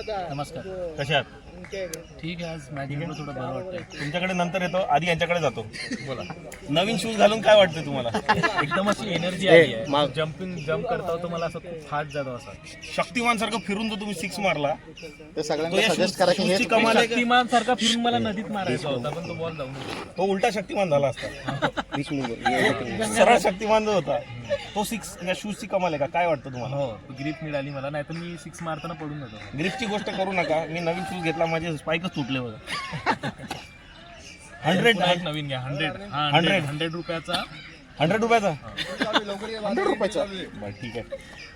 नमस्कार. कशा आहात? ठीक आहे. आज मॅच जिंकलो, थोडं बरं वाटतंय. तुमच्याकडे नंतर येतो, आधी यांच्याकडे जातो. बोला, नवीन शूज घालून काय वाटतं तुम्हाला? एकदम अशी एनर्जी आली आहे. जम्प करता होतो, मला असं खूप फास्ट जातो असा. शक्तिमान सारखं फिरून जो तुम्ही सिक्स मारला ते सगळ्यांना सजेस्ट करा की हे कमाल आहे. शक्तिमान सारखा फिरून मला नदीत मारायचा होता, पण तो बॉल जाऊन गेला. तो उलटा शक्तिमान झाला असता. सरळ शक्तिमान जो होता तो सिक्स या शूजची कमाल आहे का? काय वाटतं तुम्हाला? हो, ग्रिप मिळाली मला, नाही तर मी सिक्स मारताना पडून जातो. ग्रिपची गोष्ट करू नका. मी नवीन शूज घेतला, माझे स्पाईकच तुटले होते. 100 नवीन घ्या. 100 रुपयाचा. 100 रुपयाचा? 100 रुपयाचा. बरं, ठीक आहे.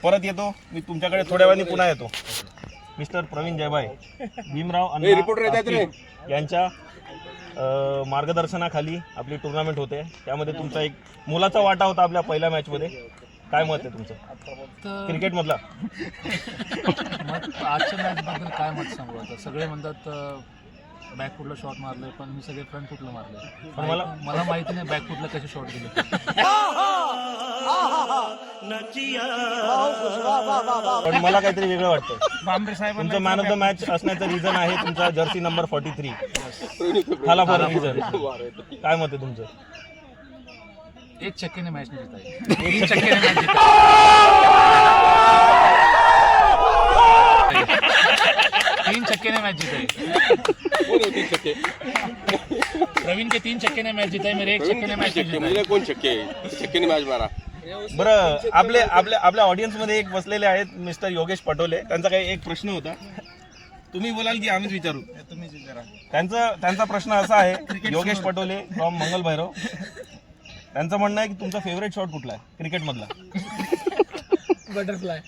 परत येतो मी तुमच्याकडे थोड्या वेळाने, पुन्हा येतो. मिस्टर प्रवीण जयभाई, भीमराव अण्णा यांच्या मार्गदर्शनाखाली आपली टुर्नामेंट होते. त्यामध्ये तुमचा एक मोलाचा वाटा होता आपल्या पहिल्या मॅचमध्ये. काय मत आहे तुमचं क्रिकेट मधला? आजच्या मॅच बद्दल काय मत सांगू? आता सगळे म्हणतात बॅक फुटला शॉट मारले, पण मी सगळे फ्रंट फुटला मारले. पण मला माहिती नाही बॅक फुटला कसे शॉट गेले. पण मला काहीतरी वेगळं वाटतं. तुमचं मॅन ऑफ द मॅच असण्याचं रिझन आहे तुमचा जर्सी नंबर 43 हाला फॉर रिझन. काय मत आहे तुमचं? एक चक्केने मॅच नाही जिताई. 3 चक्केने मॅच जिताई. 3 चक्के मैच जीते. प्रवीण के 3 चक्के ने मैच जीता है, मेरे 1 चक्के ने मैच जीता. कोण चक्के ने मॅच मारा. बरं, आपल्या ऑडियन्स मध्ये एक बसलेले आहेत मिस्टर योगेश पटोले. त्यांचा काही एक प्रश्न होता, तुम्ही बोलाल की आम्हीच विचारू? तुम्हीच विचारा. त्यांचा प्रश्न असा आहे, योगेश पटोले फ्रॉम मंगल भैरव. त्यांचं म्हणणं आहे की तुमचा फेवरेट शॉट कुठला आहे क्रिकेट मधला? बटरफ्लाय.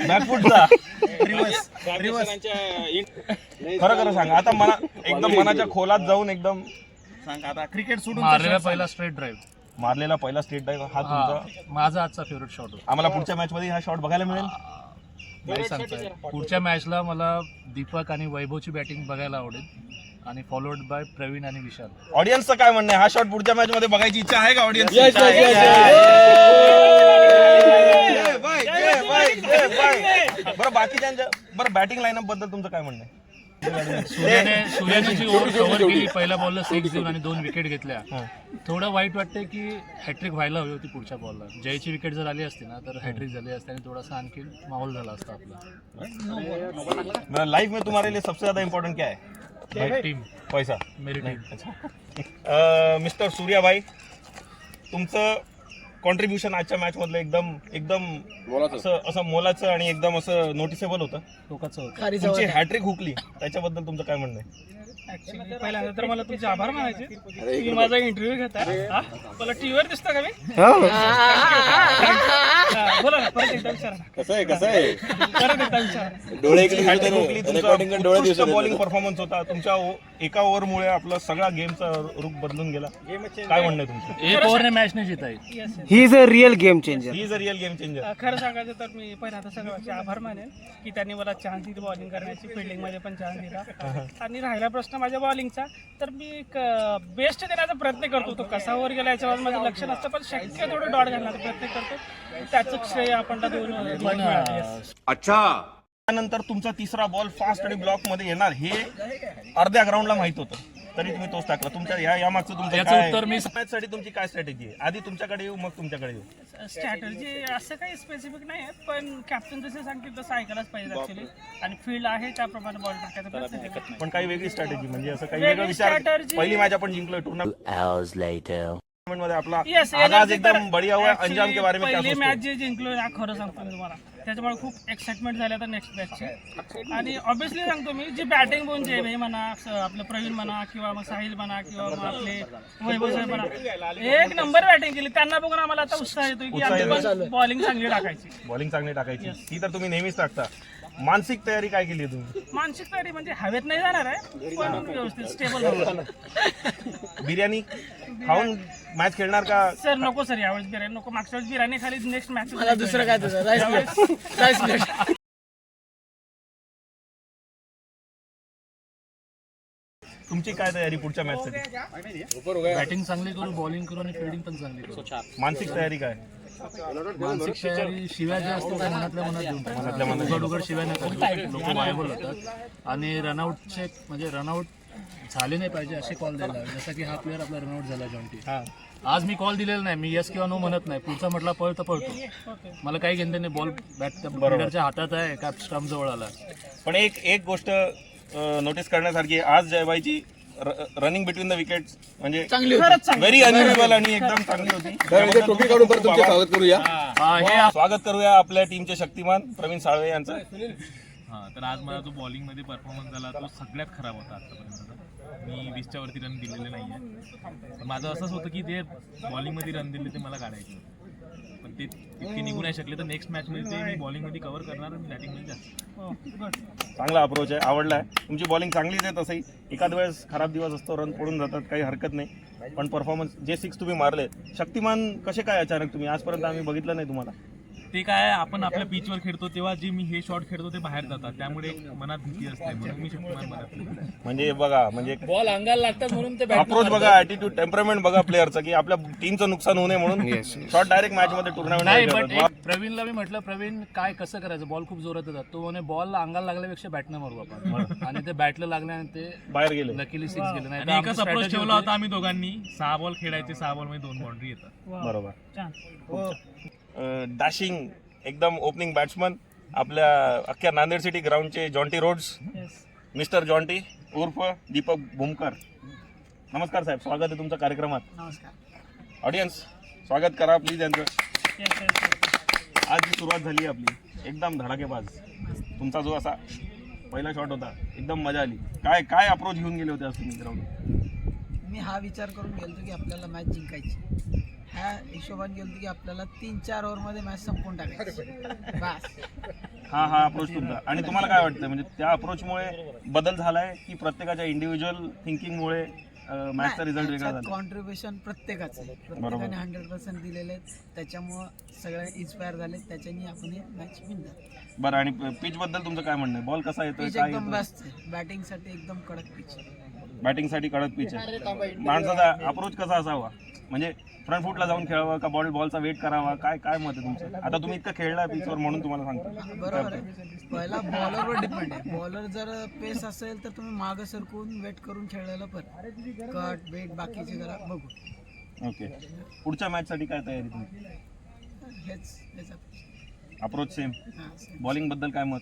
बॅकफुटचा. खरं खरं सांगा आता, मला एकदम मनाच्या खोलात जाऊन एकदम सांगा. आता क्रिकेट सोडून मारलेला पहिला स्ट्रेट ड्राईव्ह. मारलेला पहिला स्ट्रेट ड्राईव्ह हा तुमचा? माझा आजचा फेवरेट शॉट होता. आम्हाला पुढच्या मॅच मध्ये हा शॉट बघायला मिळेल? नाही सांगता येत. पुढच्या मॅचला मला दीपक आणि वैभवची बॅटिंग बघायला आवडेल, आणि फॉलोड बाय प्रवीण आणि विशाल. ऑडियन्सचं काय म्हणणं आहे? हा शॉट पुढच्या मॅच मध्ये बघायची इच्छा आहे का ऑडियन्स? बरं, बाकीच्या बरं बॅटिंग लाईनअप बद्दल तुमचं काय म्हणणं आहे? सूर्याने जी ओव्हर कव्हर केली, पहिल्या बॉलला 6 देऊन आणि 2 विकेट घेतल्या. थोडं वाईट वाटतंय की हॅट्रिक व्हायला हवी होती पुढच्या बॉलला. जयची विकेट जर आली असती ना तर हॅट्रिक झाली असती आणि थोडासा आणखी माहोल झाला असता आपला. लाइफ में तुम्हारे लिए सबसे ज्यादा इम्पोर्टेंट क्या है? टीम. पैसा. मेरी टीम. मिस्टर सूर्याभाई, तुमचं कॉन्ट्रीब्युशन आजच्या मॅच मधलं एकदम असं मोलाचं आणि एकदम असं नोटिसेबल होतं. टोकाचं होतं. तुमची हॅट्रिक हुकली, त्याच्याबद्दल तुमचं काय म्हणणं आहे? ऍक्च्युली पहिल्यांदा तर मला तुमचे आभार मानायचे. तुम्ही माझा इंटरव्ह्यू घेताय. मला टीव्हीवर दिसतं का मी? बोला ना, परत एकदा विचारा. कसं आहे परत एकदा विचारा. हॅट्रिक हुकली, तुमचा बॉलिंग परफॉर्मन्स होता. तुमच्या एका ओव्हरमुळे आपला सगळा गेमचा रुख बदलून गेला. काय म्हणणं आहे तुमचं? एक ओव्हर ने मॅच नाही जिताई. He is a real game changer. He is a real game changer. खरं सांगायचं तर मी पहिल्यांदा सगळ्यांचे आभार मानेन की त्यांनी मला चान्स दिली बॉलिंग करण्याची. फिल्डिंग मध्ये पण चान्स दिला. आणि राहिला प्रश्न माझ्या बॉलिंगचा, तर मी बेस्ट देण्याचा प्रयत्न करतो. तो कसा वर गेला याच्यावर माझं लक्ष नसतं, पण शक्य थोडं डॉट घालण्याचा प्रयत्न करतो. त्याचं श्रेय आपण अच्छा. त्यानंतर तुमचा तिसरा बॉल फास्ट आणि ब्लॉक मध्ये येणार हे अर्ध्या ग्राउंडला माहित होतं, तरी तुम्ही तोच टाकला. तुमच्या या मागचं तुमचं काय उत्तर मी मॅच साठी तुमची काय स्ट्रॅटेजी आहे? आधी तुमच्याकडे येऊ, मग तुमच्याकडे येऊ. स्ट्रॅटर्जी असं काही स्पेसिफिक नाही आहे, पण कॅप्टन जसे सांगतील तसं ऐकायलाच पाहिजे ऍक्च्युली. आणि फील्ड आहे त्याप्रमाणे बॉल टाकायचा प्रयत्न करतो. पण काही वेगळी स्ट्रॅटेजी म्हणजे असं काही वेगळं विचार? पहिली मॅच आपण जिंकलोय टुर्नामेंट मध्ये, आपला आगाज एकदम बढिया हुआ. अंजाम के बारे में क्या पहिली सोचते मॅच जे जिंकलोय ना, खरं सांगतो मी तुम्हाला, त्याच्यामुळे खूप एक्साइटमेंट झाली आता नेक्स्ट मॅचची. आणि ऑब्व्हियसली सांगतो मी, जी बॅटिंग बोन जे भाई म्हणा, आपलं प्रवीण म्हणा किंवा मग साहिल म्हणा किंवा मग आपले वैभव साहेब म्हणा, एक नंबर बॅटिंग केली. त्यांना बघून आम्हाला आता उत्साह येतो की आता बॉलिंग चांगली टाकायची. बॉलिंग चांगली टाकायची, ही तर तुम्ही नेहमीच टाकता. मानसिक तयारी काय केली तुम्ही? मानसिक तयारी म्हणजे हवेत नाही जाणार आहे, पण व्यवस्थित स्टेबल. बिर्याणी खाऊन मॅच खेळणार का? सर नको सर, यावेळेस बिर्याणी नको. मागच्या वेळेस बिर्याणी खाली, नेक्स्ट मॅच मला दुसरं काय तुझं राईस प्लेट. तुमची काय तयारी पुढच्या मॅचसाठी? बॅटिंग चांगली करू, बॉलिंग करू आणि फिल्डिंग पण चांगली करू. मानसिक तयारी काय? मानसिक तयारी शिव्या ज्या असतात त्या मनातल्या मनात देऊन उघड शिव्या नाही लोक वायबल होतात आणि रनआउटचे म्हणजे रनआउट झाले नाही पाहिजे असे कॉल द्यायला हवे. जसं की हा प्लेअर आपला रनआउट झाला जॉन्टी. आज मी कॉल दिलेला नाही, मी येस किंवा नो म्हणत नाही, पुढचा म्हटला पळ तर पळतो. मला काही घेणं नाही, बॉल बॅट बॉलरच्या हातात आहे का स्टंप जवळ आला. पण एक गोष्ट नोटीस करण्यासारखी आहे, आज जयबाईची रनिंग बिटवीन द विकेट्स म्हणजे व्हेरी अनयुजुअल आणि एकदम चांगली होती. टोपी काढून परत तुमचे स्वागत करूया. स्वागत करूया आपल्या टीमचे शक्तिमान प्रवीण साळवे यांचं. तर आज मला जो बॉलिंगमध्ये परफॉर्मन्स झाला तो सगळ्यात खराब होता आतापर्यंत. मी 20च्या वरती रन दिलेले नाही आहे. पण माझं असंच होतं की ते बॉलिंगमध्ये रन दिले ते मला काढायचे होते. पण ते इतके निघू नाही शकले, तर नेक्स्ट मॅचमध्ये ते मी बॉलिंगमध्ये कव्हर करणार आणि बॅटिंगमध्ये जास्त. चांगला अप्रोच आहे, आवडला आहे. तुमची बॉलिंग चांगलीच आहे तसंही. एखाद वेळेस खराब दिवस असतो, रन पडून जातात, काही हरकत नाही. पण परफॉर्मन्स जे 6 तुम्ही मारले, शक्तिमान कसे काय अचानक तुम्ही आजपर्यंत आम्ही बघितलं नाही तुम्हाला. ते काय आपण आपल्या पिचवर खेळतो तेव्हा जे मी हे शॉट खेळतो ते बाहेर जातात, त्यामुळे एक मनात भीती असते म्हणून मी शक्तिमान म्हणत. म्हणजे बघा म्हणजे बॉल अंगाला लागतात म्हणून ते अप्रोच बघा, ऍटिट्यूड, टेम्परमेंट बघा प्लेअरचं की आपल्या टीमचं नुकसान होऊ नये म्हणून शॉट डायरेक्ट मॅच मध्ये नाही. But tournament. प्रवीणला मी म्हटलं, प्रवीण काय कसं करायचं, बॉल खूप जोरात येतात. तो म्हणे बॉल अंगाला लागल्यापेक्षा बॅटनं मारू आपण, आणि ते बॅटला लागल्याने ते बाहेर गेले. लकीली 6 गेले. नाही आणि एकच अप्रोच ठेवला होता आम्ही दोघांनी. 6 बॉल खेळायचे, 6 बॉल मध्ये 2 बाउंड्री येतात. बरोबर. डॅशिंग एकदम ओपनिंग बॅट्समन आपल्या अख्ख्या नांदेड सिटी ग्राउंडचे जॉन्टी रोड्स, मिस्टर जॉन्टी उर्फ दीपक भूमकर. नमस्कार साहेब, स्वागत आहे तुमच्या कार्यक्रमात. नमस्कार. ऑडियन्स स्वागत करा प्लीज यांचं. आज जी सुरुवात झाली आपली एकदम धडाकेबाज. तुमचा जो असा पहिला शॉट होता एकदम मजा आली. काय काय अप्रोच घेऊन गेले होते आज तुम्ही ग्राउंड? मी हा विचार करून गेलो की आपल्याला मॅच जिंकायची. ह्या हिशोबाने गेलो की आपल्याला 3-4 ओव्हरमध्ये मॅच संपवून टाकायची बस. हा अप्रोच तुमचा. आणि तुम्हाला काय वाटतं म्हणजे त्या अप्रोचमुळे बदल झालाय की प्रत्येकाच्या इंडिव्हिज्युअल थिंकिंगमुळे मॅचचा रिझल्ट वेगळा झाला? कॉन्ट्रीब्युशन प्रत्येकाचं आहे, प्रत्येकाने 100% दिलेले आहेत, त्याच्यामुळं सगळे इन्स्पायर झाले, त्याच्यानी आपण हे मॅच विन झाली. बरं, आणि पिच बद्दल तुमचं काय म्हणणं आहे? बॉल कसा येतोय, पिच काय एकदम येतोय? बेस्ट आहे, बॅटिंगसाठी एकदम कडक पिच. बॅटिंगसाठी कडक पिच आहे. माणसाचा अप्रोच कसा असावा, म्हणजे फ्रंट फुटला जाऊन खेळावा का बॉलचा वेट करावा, काय काय मत आहे तुमचं? आता तुम्ही इतकं खेळला पिचवर म्हणून तुम्हाला सांगतो. बरोबर आहे. पहिला बॉलरवर डिपेंड आहे. बॉलर जर पेस असेल तर तुम्ही मागं सरकून वेट करून खेळलेलं पण कट वेट बाकीचे जरा बघू. ओके, पुढच्या मॅचसाठी काय तयारी तुमची? हेच अप्रोच सेम. बॉलिंग बद्दल काय मत?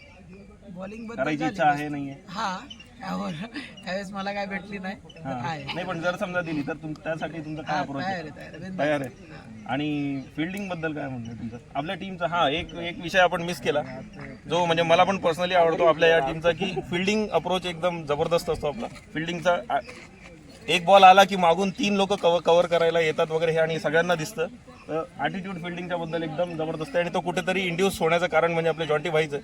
बॉलिंग करायची इच्छा आहे नाहीये? हा, त्यावेळेस मला काय भेटली नाही. नाही, पण जर समजा दिली तर त्यासाठी तुमचं काय अप्रोच आहे? तयार आहे. आणि फिल्डिंग बद्दल काय म्हणणं तुमचं आपल्या टीमचा? एक विषय आपण मिस केला जो म्हणजे मला पण पर्सनली आवडतो आपल्या या टीमचा, की फिल्डिंग अप्रोच एकदम जबरदस्त असतो आपला. फिल्डिंगचा एक बॉल आला की मागून 3 लोक कव्हर करायला येतात वगैरे, हे आणि सगळ्यांना दिसतं. तर ॲटिट्यूड फिल्डिंगच्या बद्दल एकदम जबरदस्त आहे आणि तो कुठेतरी इंड्यूस होण्याचं कारण म्हणजे आपले जॉन्टी भाईचं.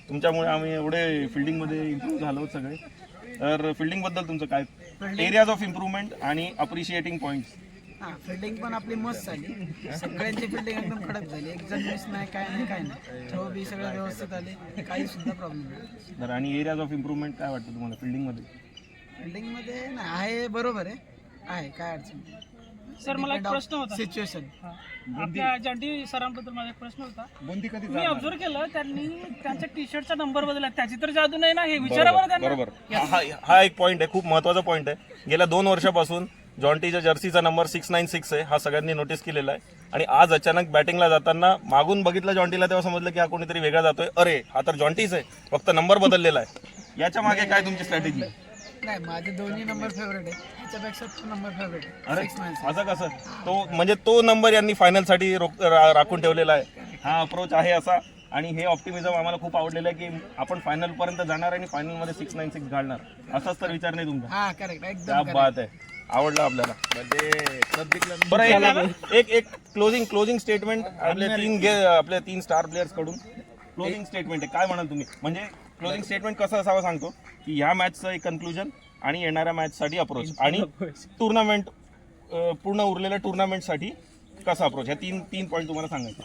तुमच्यामुळे आम्ही एवढे फिल्डिंगमध्ये इम्प्रूव्ह झालो सगळे. तर फिल्डिंग बद्दल तुमचं काय, एरियाज ऑफ इम्प्रूव्हमेंट आणि अप्रिशिएटिंग पॉईंट्स? हा, फिल्डिंग पण आपली मस्त झाली. सगळ्यांची फिल्डिंग एकदम कडक झाली, एक जण मिस नाही, काय नाही. थ्रो बी सगळे व्यवस्थित आले, काही सुद्धा प्रॉब्लेम नाही. तर आणि एरियाज ऑफ इम्प्रूव्हमेंट काय वाटतं तुम्हाला फिल्डिंगमध्ये? फिल्डिंगमध्ये नाही आहे, बरोबर आहे, काय अडचण नाही. सर, मला एक प्रश्न होता. सिच्युएशन आपल्या जॉन्टी सरांबद्दल माझा एक प्रश्न होता. मी ऑब्झर्व केलं त्यांनी त्यांच्या टी शर्टचा नंबर बदलला, त्याची तर जादू नाही ना, हे विचारावर त्यांना. बरोबर. हा एक पॉईंट आहे, खूप महत्वाचा पॉईंट आहे. गेल्या 2 वर्षापासून जॉन्टीच्या जर्सीचा नंबर 696 आहे, हा सगळ्यांनी नोटीस केलेला आहे. आणि आज अचानक बॅटिंगला जाताना मागून बघितलं जॉन्टीला, तेव्हा समजलं की हा कोणीतरी वेगळा जातोय. अरे हा तर जॉन्टीच आहे, फक्त नंबर बदललेला आहे. याच्या मागे काय तुमची स्ट्रॅटेजी? नाही, माझे दोन्ही नंबर फेवरेट आहे, त्याच्यापेक्षा तो नंबर फेवरेट आहे. अरे असं कसं? तो म्हणजे तो नंबर यांनी फायनलसाठी राखून ठेवलेला आहे. हा अप्रोच आहे असा, आणि हे ऑप्टिमिझम आम्हाला खूप आवडलेलं आहे की आपण फायनल पर्यंत जाणार आणि फायनलमध्ये 696 घालणार. असाच तर विचार नाही तुमचा? हा, करेक्ट, क्या एकदम बात आहे, आवडलं आपल्याला. बरं, एक क्लोजिंग स्टेटमेंट आपल्या 3 स्टार प्लेयर्स कडून क्लोजिंग स्टेटमेंट आहे, काय म्हणाल तुम्ही? म्हणजे क्लोजिंग स्टेटमेंट कसं असावं सांगतो की ह्या मॅचचं एक कन्क्लुजन आणि येणाऱ्या मॅचसाठी अप्रोच आणि टुर्नामेंट पूर्ण उरलेल्या टुर्नामेंटसाठी कसा अप्रोच, ह्या तीन पॉईंट तुम्हाला सांगायचं.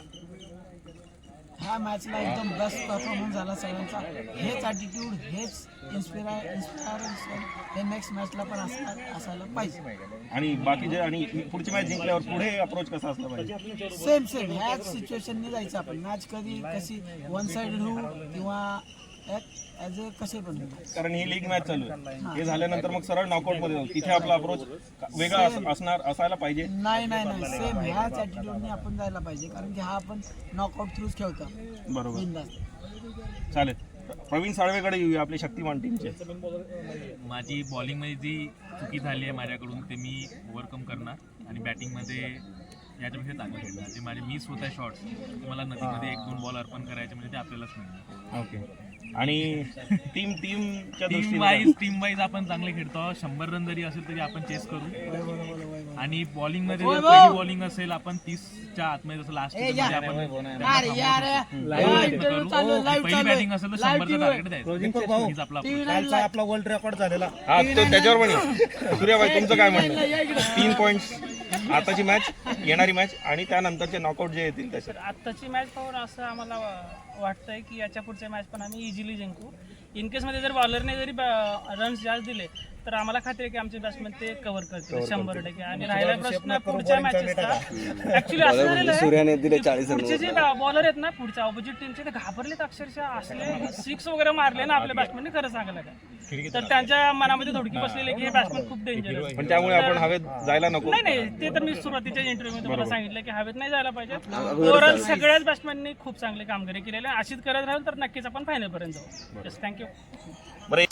ह्या मॅचला एकदम बेस्ट परफॉर्मन्स झाला सगळ्यांचा. हेच ॲटिट्यूड, हेच इन्स्पिरेशन हे नेक्स्ट मॅचला पण असायला पाहिजे. आणि बाकीचे आणि पुढची मॅच जिंकल्यावर पुढे अप्रोच कसा असला पाहिजे? सेम ह्याच सिच्युएशनने जायचं आपण. मॅच कशी वन साइडेड होऊ किंवा ॲज अ कसे पण होऊ. कारण ही लीग मॅच चालू आहे, हे झाल्यानंतर मग सरळ नॉकआउट मध्ये जाऊ, तिथे आपला अप्रोच वेगळा असायला पाहिजे. नाही सेम ह्याच ॲटिट्यूडने आपण जायला पाहिजे, कारण की हा आपण नॉकआउट थ्रूच खेळतो. बरोबर, बिनधास्त. चालेल. प्रवीण साळवेकडे येऊया, आपली शक्तिमान टीमचे. माझी बॉलिंगमध्ये जी चुकी झाली आहे माझ्याकडून ते मी ओव्हरकम करणार आणि बॅटिंगमध्ये याच्यापेक्षा चांगलं खेळणार. जे माझे मिस होत आहे शॉट्स ते मला नदीमध्ये 1-2 बॉल अर्पण करायचे म्हणजे ते आपल्यालाच मिळणार. ओके. आणि टीमच्या टीम दृष्टीने वाईज आपण चांगले खेळतो. 100 रन जरी असेल तरी आपण चेस करू. आणि बॉलिंगमध्ये जर पहिली बॉलिंग असेल आपण 30च्या आतमध्ये जसं लास्ट आपण अरे यार पहिली बॅटिंग असेल तर 100चं टार्गेट द्यायचं. हीच आपला आपला वर्ल्ड रेकॉर्ड झालेला. हा तो त्याच्यावर पण आहे. सूर्याबाई, तुमचं काय म्हणणं? 3 पॉईंट्स आताची मॅच, येणारी मॅच आणि त्यानंतरचे नॉकआउट जे येतील त्याचे. तर आत्ताची मॅच पाहून असं आम्हाला वाटतंय की याच्या पुढच्या मॅच पण आम्ही इझिली जिंकू. इन केसमध्ये जर बॉलरने जरी रन्स जास्त दिले तर आम्हाला खात्री आहे की आमचे बॅट्समॅन ते कव्हर करतील 100%. आणि राहिला प्रश्न पुढच्या मॅचेसचा, ऍक्च्युली असं झालेलं आहे पुढचे जे बॉलर आहेत ना पुढच्या ऑपोजिट टीमचे ते घाबरलेत अक्षरशः. असले 6 वगैरे मारले ना आपल्या बॅट्समॅनने, खरं सांगायला काय, तर त्यांच्या मनामध्ये धडकी बसलेली की हे बॅट्समॅन खूप डेंजर आहे. पण त्यामुळे आपण हवेत जायला नको. नाही ते तर मी सुरुवातीच्या इंटरव्ह्यू मध्ये सांगितलं की हवेत नाही जायला पाहिजे. ओव्हरऑल सगळ्याच बॅट्समॅननी खूप चांगली कामगिरी केलेली आहे. अशीच करत राहील तर नक्कीच आपण फायनल पर्यंत जाऊ. थँक्यू. बरं.